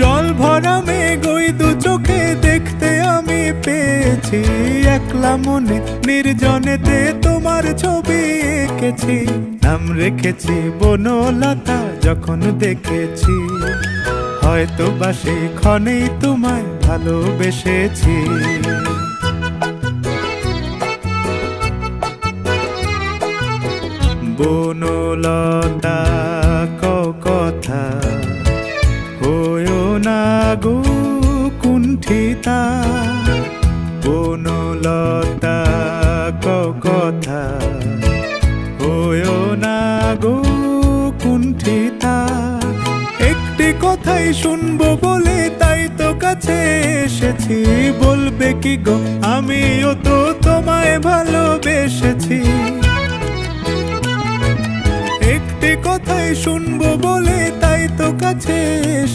জল ভরা মেঘ ওই দু চোখে দেখতে আমি পেয়েছি, একলা মনে নির্জনেতে তোমার ছবি এঁকেছি। নাম রেখেছি বনলতা যখন দেখেছি, হয়তো বা সেই ক্ষণেই তোমায় ভালোবেসেছি। বনলতা কথা হয়ো না গো কুণ্ঠিতা, বনলতা কথা হয়ো না গো কুণ্ঠিতা। একটি কথাই শুনবো বলে তাই তো কাছে এসেছি, বলবে কি গো আমিও তো তোমায় ভালোবেসেছি। একটি কথাই শুনবো বলে তাই তো কাছে এসে